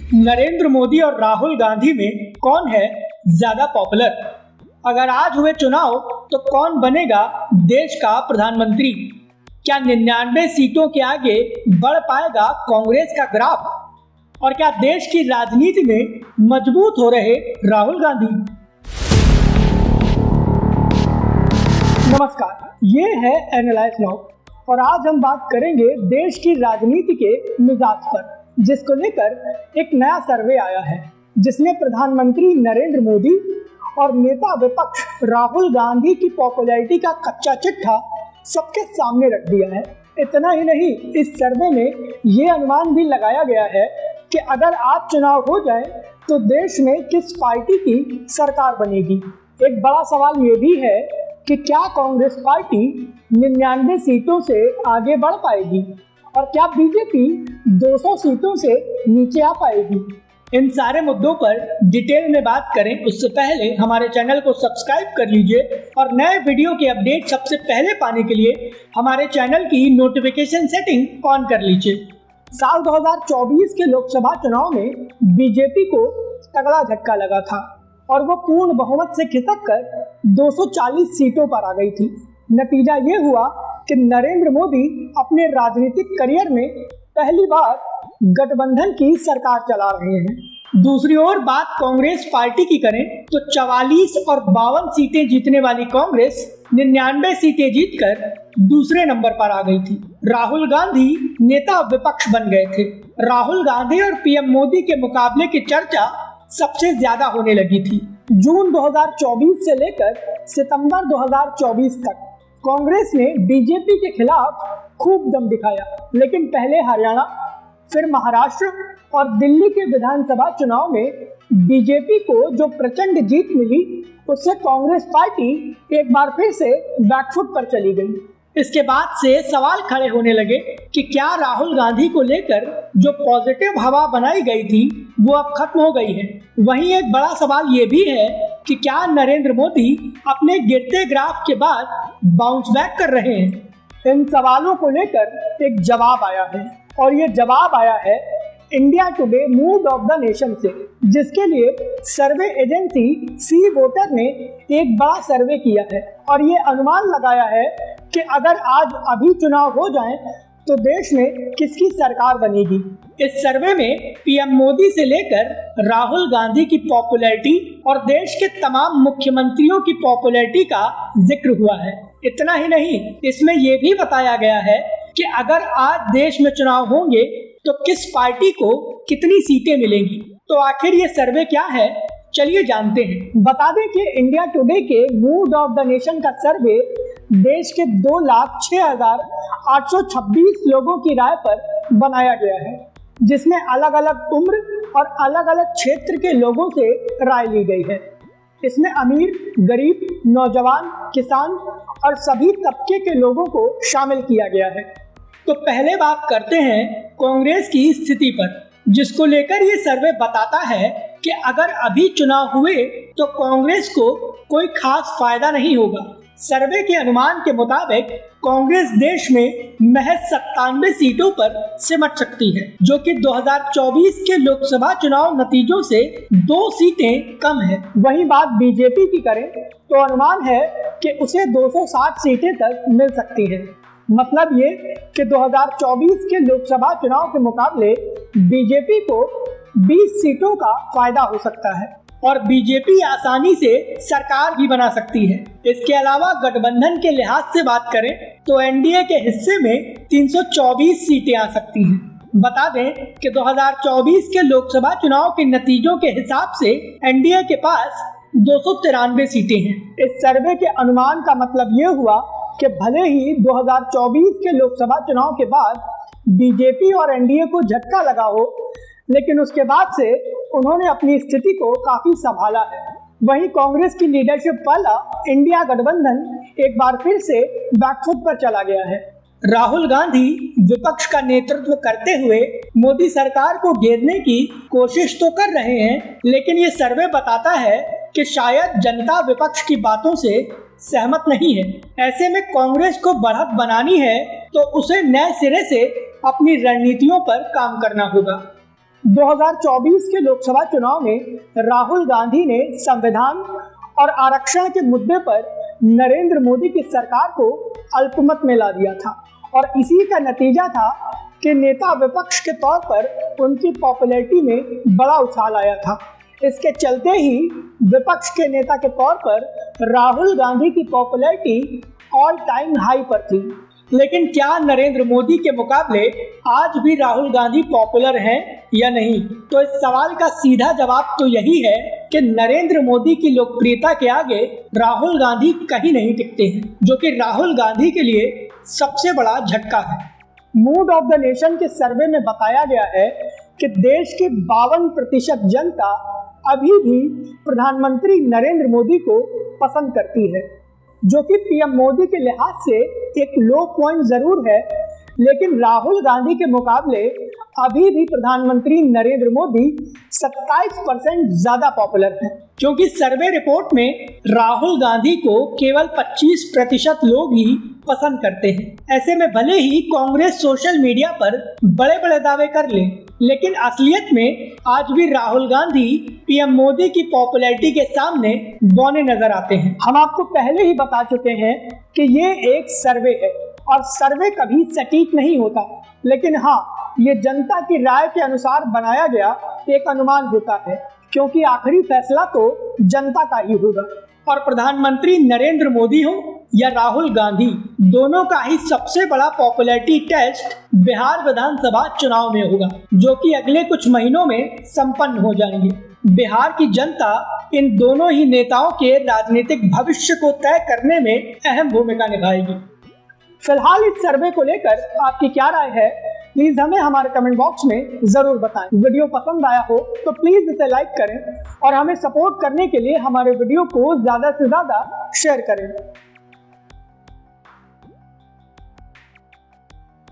नरेंद्र मोदी और राहुल गांधी में कौन है ज्यादा पॉपुलर? अगर आज हुए चुनाव तो कौन बनेगा देश का प्रधानमंत्री? क्या 99 सीटों के आगे बढ़ पाएगा कांग्रेस का ग्राफ? और क्या देश की राजनीति में मजबूत हो रहे राहुल गांधी? नमस्कार, ये है एनालाइज नाउ और आज हम बात करेंगे देश की राजनीति के मिजाज पर, जिसको लेकर एक नया सर्वे आया है जिसने प्रधानमंत्री नरेंद्र मोदी और नेता विपक्ष राहुल गांधी की पॉपुलैरिटी का कच्चा चिट्ठा सबके सामने रख दिया है। इतना ही नहीं, इस सर्वे में ये अनुमान भी लगाया गया है कि अगर आज चुनाव हो जाए तो देश में किस पार्टी की सरकार बनेगी। एक बड़ा सवाल ये भी है कि क्या कांग्रेस पार्टी 99 सीटों से आगे बढ़ पाएगी और क्या बीजेपी 200 सीटों से नीचे आ पाएगी। इन सारे मुद्दों पर डिटेल में बात करें उससे पहले हमारे चैनल को सब्सक्राइब कर लीजिए और नए वीडियो के अपडेट सबसे पहले पाने के लिए हमारे चैनल की नोटिफिकेशन सेटिंग ऑन कर लीजिए। साल 2024 के लोकसभा चुनाव में बीजेपी को तगड़ा झटका लगा था और वो पूर्ण बहुमत से खिसक कर 240 सीटों पर आ गई थी। नतीजा ये हुआ कि नरेंद्र मोदी अपने राजनीतिक करियर में पहली बार गठबंधन की सरकार चला रहे हैं। दूसरी ओर बात कांग्रेस पार्टी की करें तो 44 और 52 सीटें जीतने वाली कांग्रेस 99 सीटें जीतकर दूसरे नंबर पर आ गई थी। राहुल गांधी नेता विपक्ष बन गए थे। राहुल गांधी और पीएम मोदी के मुकाबले की चर्चा सबसे ज्यादा होने लगी थी। जून 2024 से लेकर सितंबर 2024 तक कांग्रेस ने बीजेपी के खिलाफ खूब दम दिखाया, लेकिन पहले हरियाणा, फिर महाराष्ट्र और दिल्ली के विधानसभा चुनाव में बीजेपी को जो प्रचंड जीत मिली उससे कांग्रेस पार्टी एक बार फिर से बैकफुट पर चली गई। इसके बाद से सवाल खड़े होने लगे कि क्या राहुल गांधी को लेकर जो पॉजिटिव हवा बनाई गई थी वो अब खत्म हो गई है। वहीं एक बड़ा सवाल ये भी है कि क्या नरेंद्र मोदी अपने गिरते ग्राफ के बाद बाउंस बैक कर रहे हैं। इन सवालों को लेकर एक जवाब आया है और ये जवाब आया है India today mood off the nation से, जिसके लिए सर्वे एजेंसी सी वोटर ने एक बड़ा सर्वे किया है और ये अनुमान लगाया है कि अगर आज अभी चुनाव हो जाएं तो देश में किसकी सरकार बनेगी। इस सर्वे में पीएम मोदी से लेकर राहुल गांधी की पॉपुलैरिटी और देश के तमाम मुख्यमंत्रियों की पॉपुलैरिटी का जिक्र हुआ है। इतना ही नहीं, इसमें यह भी बताया गया है कि अगर आज देश में चुनाव होंगे तो किस पार्टी को कितनी सीटें मिलेंगी। तो आखिर ये सर्वे क्या है, चलिए जानते हैं। बता दें कि इंडिया टुडे के मूड ऑफ द नेशन का सर्वे देश के 2,06,826 लोगों की राय पर बनाया गया है, जिसमें अलग अलग उम्र और अलग अलग क्षेत्र के लोगों से राय ली गई है। इसमें अमीर, गरीब, नौजवान, किसान और सभी तबके के लोगों को शामिल किया गया है। तो पहले बात करते हैं कांग्रेस की स्थिति पर, जिसको लेकर ये सर्वे बताता है कि अगर अभी चुनाव हुए तो कांग्रेस को कोई खास फायदा नहीं होगा। सर्वे के अनुमान के मुताबिक कांग्रेस देश में महज 97 सीटों पर सिमट सकती है, जो कि 2024 के लोकसभा चुनाव नतीजों से 2 सीटें कम है। वहीं बात बीजेपी की करें तो अनुमान है कि उसे 260 सीटें तक मिल सकती है। मतलब ये कि 2024 के लोकसभा चुनाव के मुकाबले बीजेपी को 20 सीटों का फायदा हो सकता है और बीजेपी आसानी से सरकार भी बना सकती है। इसके अलावा गठबंधन के लिहाज से बात करें तो एनडीए के हिस्से में 324 सीटें आ सकती हैं। बता दें कि 2024 के लोकसभा चुनाव के नतीजों के हिसाब से एनडीए के पास 293 सीटें हैं। इस सर्वे के अनुमान का मतलब ये हुआ कि भले ही 2024 के लोकसभा चुनाव के बाद बीजेपी और एनडीए को झटका लगा हो, लेकिन उसके बाद से उन्होंने अपनी स्थिति को काफी संभाला है। वहीं कांग्रेस की लीडरशिप वाला इंडिया गठबंधन एक बार फिर से बैकफुट पर चला गया है। राहुल गांधी विपक्ष का नेतृत्व करते हुए मोदी सरकार को घेरने की कोशिश तो कर रहे हैं, लेकिन ये सर्वे बताता है कि शायद जनता विपक्ष की बातों से सहमत नहीं है। ऐसे में कांग्रेस को बढ़त बनानी है तो उसे नए सिरे से अपनी रणनीतियों पर काम करना होगा। 2024 के लोकसभा चुनाव में राहुल गांधी ने संविधान और आरक्षण के मुद्दे पर नरेंद्र मोदी की सरकार को अल्पमत में ला दिया था और इसी का नतीजा था कि नेता विपक्ष के तौर पर उनकी पॉपुलैरिटी में बड़ा उछाल आया था। इसके चलते ही विपक्ष के नेता के तौर पर राहुल गांधी की पॉपुलैरिटी ऑल टाइम हाई पर थी। लेकिन क्या नरेंद्र मोदी के मुकाबले आज भी राहुल गांधी पॉपुलर हैं या नहीं? तो इस सवाल का सीधा जवाब तो यही है कि नरेंद्र मोदी की लोकप्रियता के आगे राहुल गांधी कहीं नहीं टिकते हैं, जो कि राहुल गांधी के लिए सबसे बड़ा झटका है। मूड ऑफ द नेशन के सर्वे में बताया गया है कि देश की 52% जनता अभी भी प्रधानमंत्री नरेंद्र मोदी को पसंद करती है, जो कि पीएम मोदी के लिहाज से एक लो पॉइंट जरूर है। लेकिन राहुल गांधी के मुकाबले अभी भी प्रधानमंत्री नरेंद्र मोदी 27% ज्यादा पॉपुलर हैं, क्योंकि सर्वे रिपोर्ट में राहुल गांधी को केवल 25% लोग ही पसंद करते हैं। ऐसे में भले ही कांग्रेस सोशल मीडिया पर बड़े बड़े दावे कर ले, लेकिन असलियत में आज भी राहुल गांधी पीएम मोदी की पॉपुलैरिटी के सामने बौने नजर आते हैं। हम आपको पहले ही बता चुके हैं कि ये एक सर्वे है और सर्वे कभी सटीक नहीं होता, लेकिन हाँ, ये जनता की राय के अनुसार बनाया गया एक अनुमान होता है, क्योंकि आखिरी फैसला तो जनता का ही होगा। और प्रधानमंत्री नरेंद्र मोदी हो या राहुल गांधी, दोनों का ही सबसे बड़ा पॉपुलैरिटी टेस्ट बिहार विधानसभा चुनाव में होगा, जो कि अगले कुछ महीनों में संपन्न हो जाएंगे। बिहार की जनता इन दोनों ही नेताओं के राजनीतिक भविष्य को तय करने में अहम भूमिका निभाएगी। फिलहाल इस सर्वे को लेकर आपकी क्या राय है, प्लीज हमें हमारे कमेंट बॉक्स में जरूर बताएं। वीडियो पसंद आया हो तो प्लीज इसे लाइक करें और हमें सपोर्ट करने के लिए हमारे वीडियो को ज्यादा से ज्यादा शेयर करें।